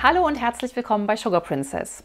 Hallo und herzlich willkommen bei Sugar Princess.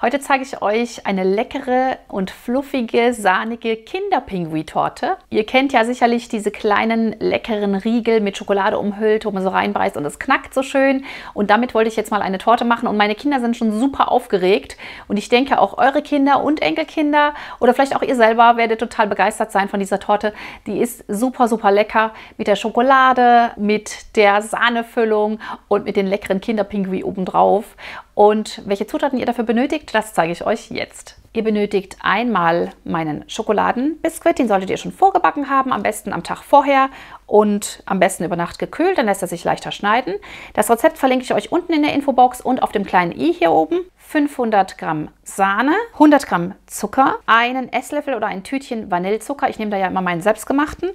Heute zeige ich euch eine leckere und fluffige, sahnige Kinderpingui-Torte. Ihr kennt ja sicherlich diese kleinen, leckeren Riegel mit Schokolade umhüllt, wo man so reinbeißt und es knackt so schön. Und damit wollte ich jetzt mal eine Torte machen und meine Kinder sind schon super aufgeregt. Und ich denke, auch eure Kinder und Enkelkinder oder vielleicht auch ihr selber werdet total begeistert sein von dieser Torte. Die ist super, super lecker mit der Schokolade, mit der Sahnefüllung und mit den leckeren Kinderpingui obendrauf. Und welche Zutaten ihr dafür benötigt, das zeige ich euch jetzt. Ihr benötigt einmal meinen Schokoladenbiskuit, den solltet ihr schon vorgebacken haben, am besten am Tag vorher und am besten über Nacht gekühlt, dann lässt er sich leichter schneiden. Das Rezept verlinke ich euch unten in der Infobox und auf dem kleinen i hier oben. 500 Gramm Sahne, 100 Gramm Zucker, einen Esslöffel oder ein Tütchen Vanillezucker, ich nehme da ja immer meinen selbstgemachten,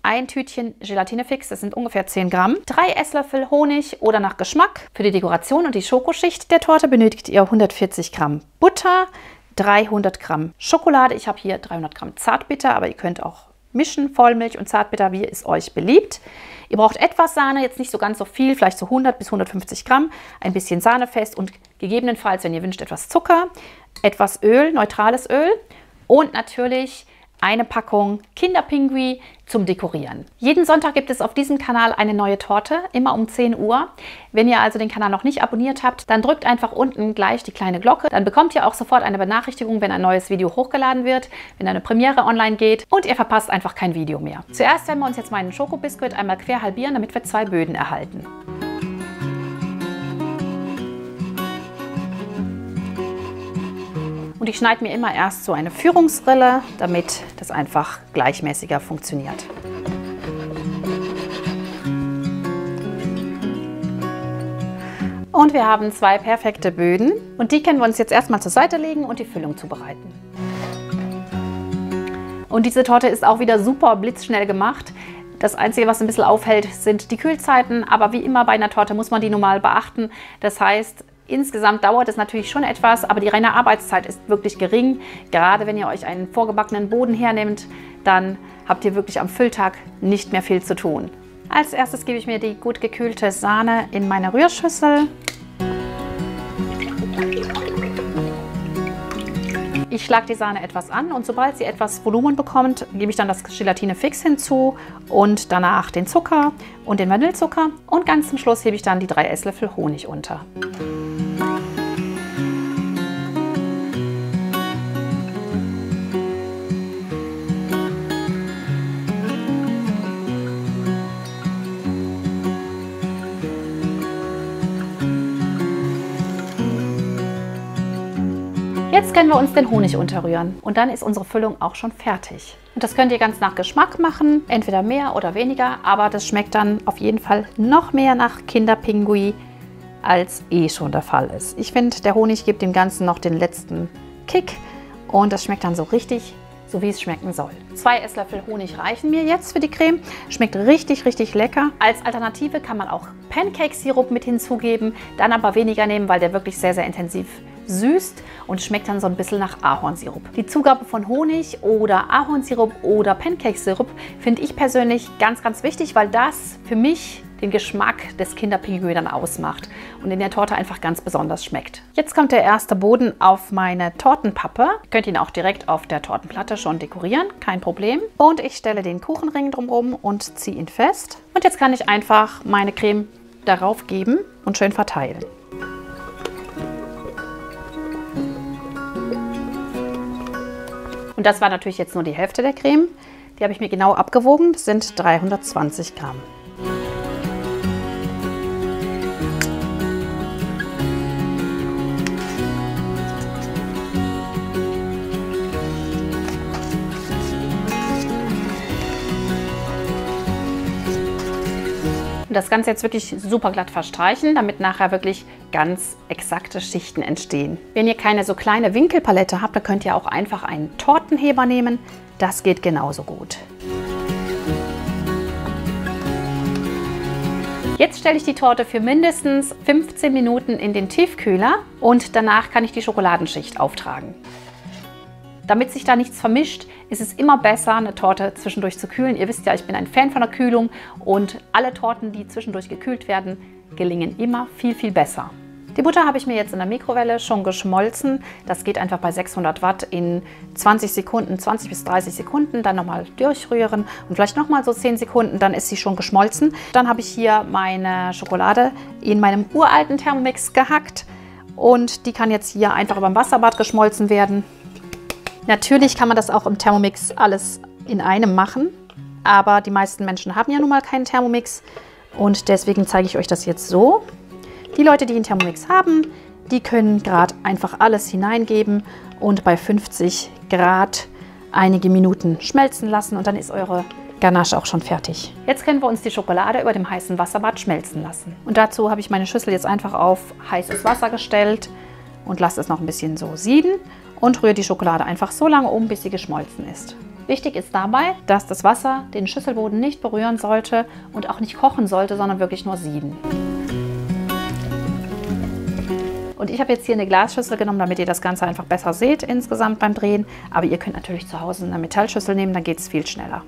ein Tütchen Gelatine-Fix, das sind ungefähr 10 Gramm, 3 Esslöffel Honig oder nach Geschmack. Für die Dekoration und die Schokoschicht der Torte benötigt ihr 140 Gramm Butter, 300 Gramm Schokolade. Ich habe hier 300 Gramm Zartbitter, aber ihr könnt auch mischen, Vollmilch und Zartbitter, wie es euch beliebt. Ihr braucht etwas Sahne, jetzt nicht so ganz so viel, vielleicht so 100 bis 150 Gramm, ein bisschen Sahnefest und gegebenenfalls, wenn ihr wünscht, etwas Zucker, etwas Öl, neutrales Öl und natürlich eine Packung Kinderpingui zum Dekorieren. Jeden Sonntag gibt es auf diesem Kanal eine neue Torte, immer um 10 Uhr. Wenn ihr also den Kanal noch nicht abonniert habt, dann drückt einfach unten gleich die kleine Glocke. Dann bekommt ihr auch sofort eine Benachrichtigung, wenn ein neues Video hochgeladen wird, wenn eine Premiere online geht und ihr verpasst einfach kein Video mehr. Zuerst werden wir uns jetzt meinen Schokobiskuit einmal quer halbieren, damit wir 2 Böden erhalten. Und ich schneide mir immer erst so eine Führungsrille, damit das einfach gleichmäßiger funktioniert. Und wir haben 2 perfekte Böden und die können wir uns jetzt erstmal zur Seite legen und die Füllung zubereiten. Und diese Torte ist auch wieder super blitzschnell gemacht. Das Einzige, was ein bisschen aufhält, sind die Kühlzeiten, aber wie immer bei einer Torte muss man die normal beachten. Das heißt, insgesamt dauert es natürlich schon etwas, aber die reine Arbeitszeit ist wirklich gering. Gerade wenn ihr euch einen vorgebackenen Boden hernehmt, dann habt ihr wirklich am Fülltag nicht mehr viel zu tun. Als erstes gebe ich mir die gut gekühlte Sahne in meine Rührschüssel. Ich schlage die Sahne etwas an und sobald sie etwas Volumen bekommt, gebe ich dann das Gelatine-Fix hinzu und danach den Zucker und den Vanillezucker und ganz zum Schluss hebe ich dann die 3 Esslöffel Honig unter. Jetzt können wir uns den Honig unterrühren und dann ist unsere Füllung auch schon fertig. Und das könnt ihr ganz nach Geschmack machen, entweder mehr oder weniger, aber das schmeckt dann auf jeden Fall noch mehr nach Kinderpingui, als schon der Fall ist. Ich finde, der Honig gibt dem Ganzen noch den letzten Kick und das schmeckt dann so richtig, so wie es schmecken soll. 2 Esslöffel Honig reichen mir jetzt für die Creme. Schmeckt richtig, richtig lecker. Als Alternative kann man auch Pancake-Sirup mit hinzugeben, dann aber weniger nehmen, weil der wirklich sehr, sehr intensiv süßt und schmeckt dann so ein bisschen nach Ahornsirup. Die Zugabe von Honig oder Ahornsirup oder Pancake-Sirup finde ich persönlich ganz, ganz wichtig, weil das für mich den Geschmack des Kinderpingui dann ausmacht und in der Torte einfach ganz besonders schmeckt. Jetzt kommt der erste Boden auf meine Tortenpappe. Ihr könnt ihn auch direkt auf der Tortenplatte schon dekorieren, kein Problem. Und ich stelle den Kuchenring drumherum und ziehe ihn fest. Und jetzt kann ich einfach meine Creme darauf geben und schön verteilen. Und das war natürlich jetzt nur die Hälfte der Creme. Die habe ich mir genau abgewogen. Das sind 320 Gramm. Und das Ganze jetzt wirklich super glatt verstreichen, damit nachher wirklich ganz exakte Schichten entstehen. Wenn ihr keine so kleine Winkelpalette habt, dann könnt ihr auch einfach einen Tortenheber nehmen. Das geht genauso gut. Jetzt stelle ich die Torte für mindestens 15 Minuten in den Tiefkühler und danach kann ich die Schokoladenschicht auftragen. Damit sich da nichts vermischt, ist es immer besser, eine Torte zwischendurch zu kühlen. Ihr wisst ja, ich bin ein Fan von der Kühlung und alle Torten, die zwischendurch gekühlt werden, gelingen immer viel, viel besser. Die Butter habe ich mir jetzt in der Mikrowelle schon geschmolzen. Das geht einfach bei 600 Watt in 20 Sekunden, 20 bis 30 Sekunden. Dann nochmal durchrühren und vielleicht nochmal so 10 Sekunden, dann ist sie schon geschmolzen. Dann habe ich hier meine Schokolade in meinem uralten Thermomix gehackt. Und die kann jetzt hier einfach über dem Wasserbad geschmolzen werden. Natürlich kann man das auch im Thermomix alles in einem machen. Aber die meisten Menschen haben ja nun mal keinen Thermomix. Und deswegen zeige ich euch das jetzt so. Die Leute, die einen Thermomix haben, die können gerade einfach alles hineingeben und bei 50 Grad einige Minuten schmelzen lassen und dann ist eure Ganache auch schon fertig. Jetzt können wir uns die Schokolade über dem heißen Wasserbad schmelzen lassen. Und dazu habe ich meine Schüssel jetzt einfach auf heißes Wasser gestellt und lasse es noch ein bisschen so sieden und rühre die Schokolade einfach so lange um, bis sie geschmolzen ist. Wichtig ist dabei, dass das Wasser den Schüsselboden nicht berühren sollte und auch nicht kochen sollte, sondern wirklich nur sieden. Und ich habe jetzt hier eine Glasschüssel genommen, damit ihr das Ganze einfach besser seht insgesamt beim Drehen. Aber ihr könnt natürlich zu Hause eine Metallschüssel nehmen, dann geht es viel schneller.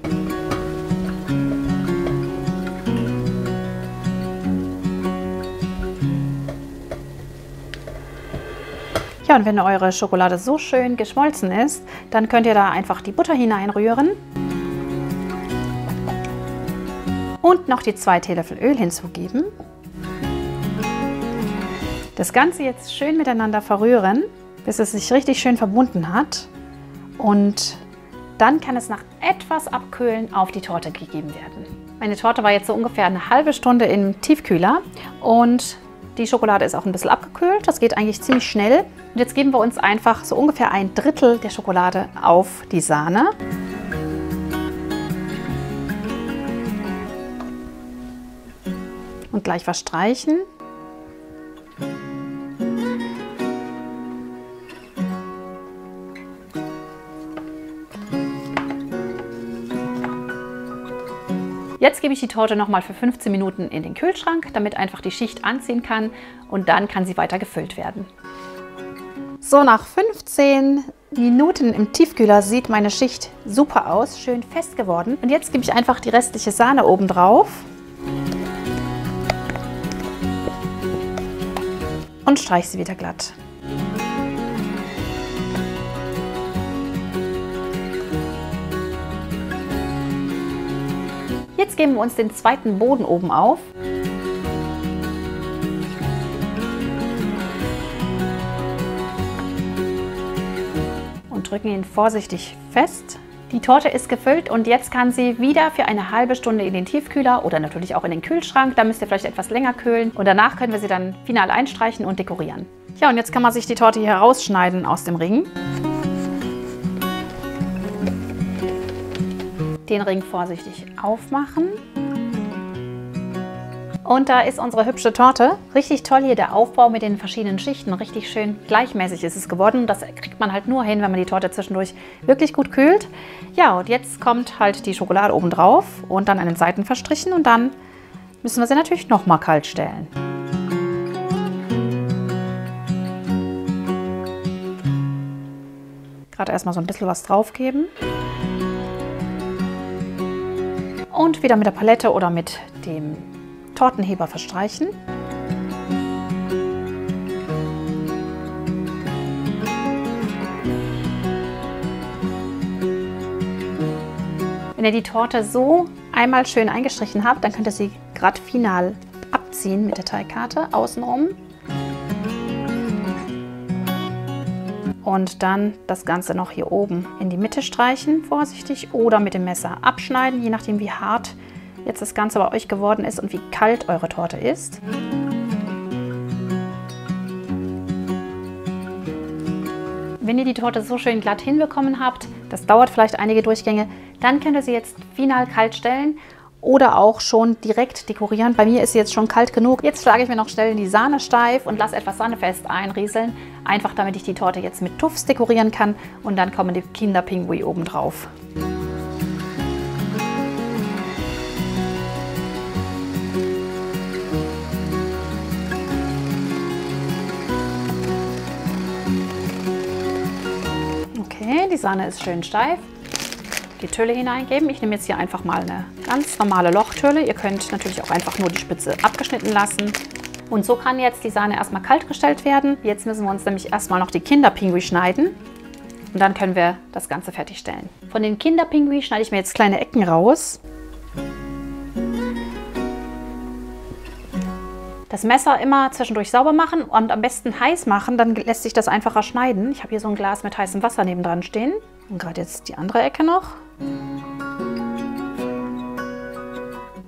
Ja, und wenn eure Schokolade so schön geschmolzen ist, dann könnt ihr da einfach die Butter hineinrühren. Und noch die 2 Teelöffel Öl hinzugeben. Das Ganze jetzt schön miteinander verrühren, bis es sich richtig schön verbunden hat. Und dann kann es nach etwas Abkühlen auf die Torte gegeben werden. Meine Torte war jetzt so ungefähr eine halbe Stunde im Tiefkühler und die Schokolade ist auch ein bisschen abgekühlt. Das geht eigentlich ziemlich schnell. Und jetzt geben wir uns einfach so ungefähr 1/3 der Schokolade auf die Sahne. Und gleich verstreichen. Jetzt gebe ich die Torte nochmal für 15 Minuten in den Kühlschrank, damit einfach die Schicht anziehen kann und dann kann sie weiter gefüllt werden. So, nach 15 Minuten im Tiefkühler sieht meine Schicht super aus, schön fest geworden. Und jetzt gebe ich einfach die restliche Sahne oben drauf und streiche sie wieder glatt. Jetzt geben wir uns den zweiten Boden oben auf. Und drücken ihn vorsichtig fest. Die Torte ist gefüllt und jetzt kann sie wieder für eine halbe Stunde in den Tiefkühler oder natürlich auch in den Kühlschrank. Da müsst ihr vielleicht etwas länger kühlen und danach können wir sie dann final einstreichen und dekorieren. Ja, und jetzt kann man sich die Torte hier rausschneiden aus dem Ring. Den Ring vorsichtig aufmachen. Und da ist unsere hübsche Torte. Richtig toll hier der Aufbau mit den verschiedenen Schichten. Richtig schön gleichmäßig ist es geworden. Das kriegt man halt nur hin, wenn man die Torte zwischendurch wirklich gut kühlt. Ja, und jetzt kommt halt die Schokolade oben drauf und dann an den Seiten verstrichen. Und dann müssen wir sie natürlich nochmal kalt stellen. Gerade erstmal so ein bisschen was drauf geben. Und wieder mit der Palette oder mit dem Tortenheber verstreichen. Wenn ihr die Torte so einmal schön eingestrichen habt, dann könnt ihr sie gerade final abziehen mit der Teigkarte außenrum. Und dann das Ganze noch hier oben in die Mitte streichen, vorsichtig, oder mit dem Messer abschneiden, je nachdem wie hart jetzt das Ganze bei euch geworden ist und wie kalt eure Torte ist. Wenn ihr die Torte so schön glatt hinbekommen habt, das dauert vielleicht einige Durchgänge, dann könnt ihr sie jetzt final kalt stellen oder auch schon direkt dekorieren. Bei mir ist sie jetzt schon kalt genug. Jetzt schlage ich mir noch schnell die Sahne steif und lasse etwas Sahne-fest einrieseln. Einfach damit ich die Torte jetzt mit Tuffs dekorieren kann und dann kommen die Kinderpingui oben drauf. Okay, die Sahne ist schön steif. Die Tülle hineingeben. Ich nehme jetzt hier einfach mal eine ganz normale Lochtülle. Ihr könnt natürlich auch einfach nur die Spitze abgeschnitten lassen Und so kann jetzt die Sahne erstmal kalt gestellt werden. Jetzt müssen wir uns nämlich erstmal noch die Kinderpingui schneiden. Und dann können wir das Ganze fertigstellen. Von den Kinderpingui schneide ich mir jetzt kleine Ecken raus. Das Messer immer zwischendurch sauber machen und am besten heiß machen, dann lässt sich das einfacher schneiden. Ich habe hier so ein Glas mit heißem Wasser nebendran stehen. Und gerade jetzt die andere Ecke noch.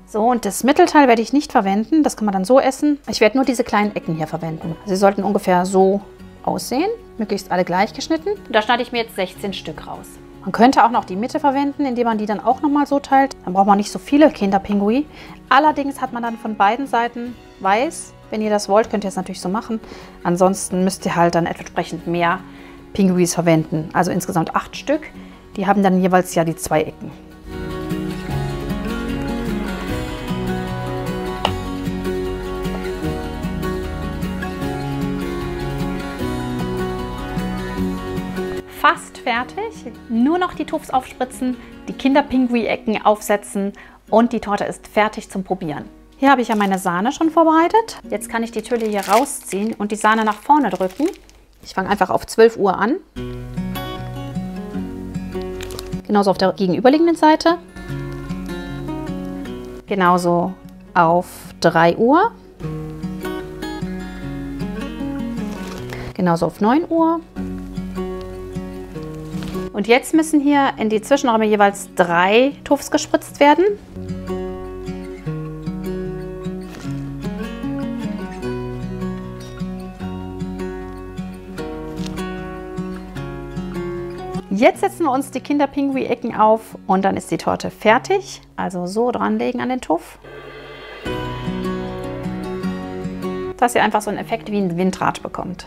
So, und das Mittelteil werde ich nicht verwenden. Das kann man dann so essen. Ich werde nur diese kleinen Ecken hier verwenden. Sie sollten ungefähr so aussehen. Möglichst alle gleich geschnitten. Und da schneide ich mir jetzt 16 Stück raus. Man könnte auch noch die Mitte verwenden, indem man die dann auch nochmal so teilt. Dann braucht man nicht so viele Kinderpingui. Allerdings hat man dann von beiden Seiten weiß. Wenn ihr das wollt, könnt ihr es natürlich so machen. Ansonsten müsst ihr halt dann entsprechend mehr Pinguis verwenden. Also insgesamt 8 Stück. Die haben dann jeweils ja die 2 Ecken. Fast fertig. Nur noch die Tufts aufspritzen, die Kinderpingui-Ecken aufsetzen und die Torte ist fertig zum Probieren. Hier habe ich ja meine Sahne schon vorbereitet. Jetzt kann ich die Tülle hier rausziehen und die Sahne nach vorne drücken. Ich fange einfach auf 12 Uhr an. Genauso auf der gegenüberliegenden Seite. Genauso auf 3 Uhr. Genauso auf 9 Uhr. Und jetzt müssen hier in die Zwischenräume jeweils 3 Tufts gespritzt werden. Jetzt setzen wir uns die Kinderpingui-Ecken auf und dann ist die Torte fertig. Also so dranlegen an den Tuff. Dass ihr einfach so einen Effekt wie ein Windrad bekommt.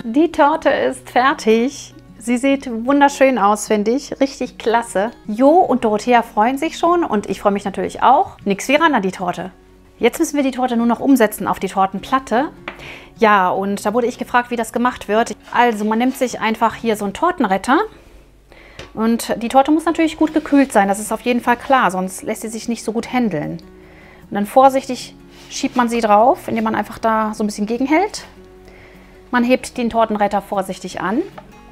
Die Torte ist fertig. Sie sieht wunderschön aus, finde ich. Richtig klasse. Jo und Dorothea freuen sich schon und ich freue mich natürlich auch. Nix wie ran an die Torte. Jetzt müssen wir die Torte nur noch umsetzen auf die Tortenplatte. Ja, und da wurde ich gefragt, wie das gemacht wird. Also man nimmt sich einfach hier so einen Tortenretter. Und die Torte muss natürlich gut gekühlt sein, das ist auf jeden Fall klar, sonst lässt sie sich nicht so gut händeln. Und dann vorsichtig schiebt man sie drauf, indem man einfach da so ein bisschen gegenhält. Man hebt den Tortenretter vorsichtig an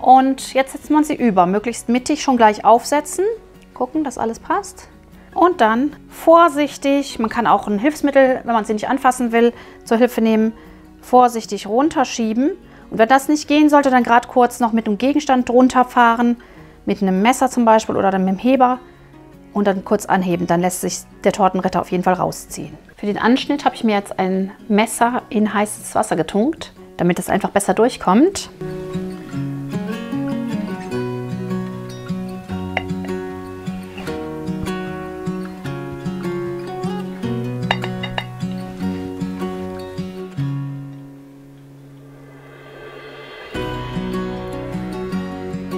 und jetzt setzt man sie über. Möglichst mittig schon gleich aufsetzen. Gucken, dass alles passt. Und dann vorsichtig, man kann auch ein Hilfsmittel, wenn man sie nicht anfassen will, zur Hilfe nehmen, vorsichtig runterschieben. Und wenn das nicht gehen sollte, dann gerade kurz noch mit einem Gegenstand runterfahren, mit einem Messer zum Beispiel oder dann mit dem Heber und dann kurz anheben. Dann lässt sich der Tortenretter auf jeden Fall rausziehen. Für den Anschnitt habe ich mir jetzt ein Messer in heißes Wasser getunkt, damit es einfach besser durchkommt.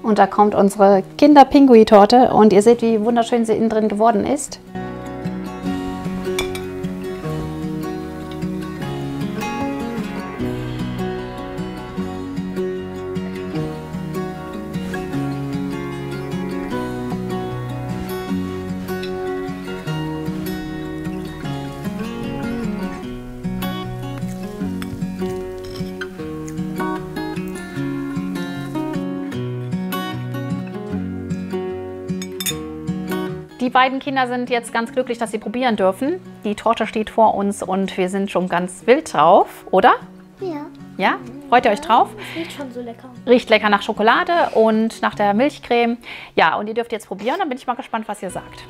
Und da kommt unsere Kinderpingui-Torte und ihr seht, wie wunderschön sie innen drin geworden ist. Die beiden Kinder sind jetzt ganz glücklich, dass sie probieren dürfen. Die Torte steht vor uns und wir sind schon ganz wild drauf, oder? Ja. Ja? Freut ihr euch drauf? Es riecht schon so lecker. Riecht lecker nach Schokolade und nach der Milchcreme. Ja, und ihr dürft jetzt probieren, dann bin ich mal gespannt, was ihr sagt.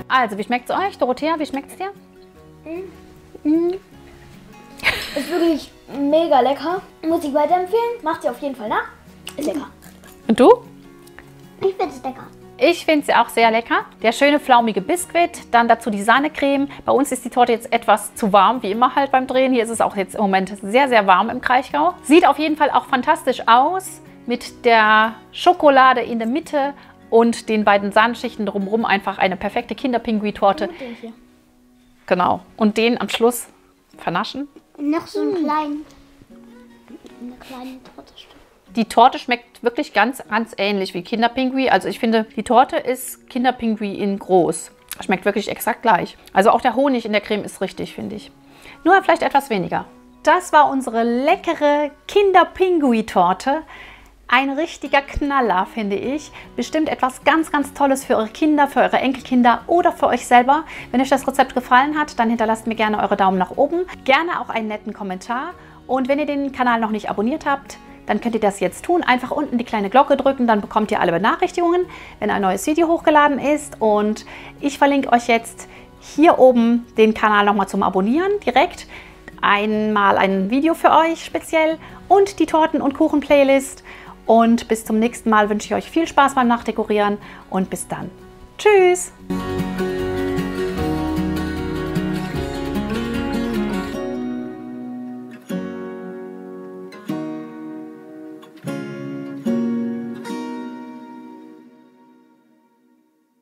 Also, wie schmeckt es euch? Dorothea, wie schmeckt es dir? Ist wirklich mega lecker. Muss ich weiterempfehlen. Macht sie auf jeden Fall nach. Ist lecker. Und du? Ich finde es lecker. Ich finde sie auch sehr lecker. Der schöne flaumige Biskuit, dann dazu die Sahnecreme. Bei uns ist die Torte jetzt etwas zu warm, wie immer halt beim Drehen. Hier ist es auch jetzt im Moment sehr, sehr warm im Kraichgau. Sieht auf jeden Fall auch fantastisch aus mit der Schokolade in der Mitte und den beiden Sahneschichten drumherum. Einfach eine perfekte Kinderpingui-Torte. Genau. Und den am Schluss vernaschen. Noch so eine kleine Torte. Die Torte schmeckt wirklich ganz, ganz ähnlich wie Kinderpingui. Also ich finde, die Torte ist Kinderpingui in groß. Schmeckt wirklich exakt gleich. Also auch der Honig in der Creme ist richtig, finde ich. Nur vielleicht etwas weniger. Das war unsere leckere Kinderpingui-Torte. Ein richtiger Knaller, finde ich. Bestimmt etwas ganz, ganz Tolles für eure Kinder, für eure Enkelkinder oder für euch selber. Wenn euch das Rezept gefallen hat, dann hinterlasst mir gerne eure Daumen nach oben. Gerne auch einen netten Kommentar. Und wenn ihr den Kanal noch nicht abonniert habt, dann könnt ihr das jetzt tun. Einfach unten die kleine Glocke drücken, dann bekommt ihr alle Benachrichtigungen, wenn ein neues Video hochgeladen ist. Und ich verlinke euch jetzt hier oben den Kanal nochmal zum Abonnieren direkt. Einmal ein Video für euch speziell und die Torten- und Kuchen-Playlist. Und bis zum nächsten Mal wünsche ich euch viel Spaß beim Nachdekorieren und bis dann. Tschüss!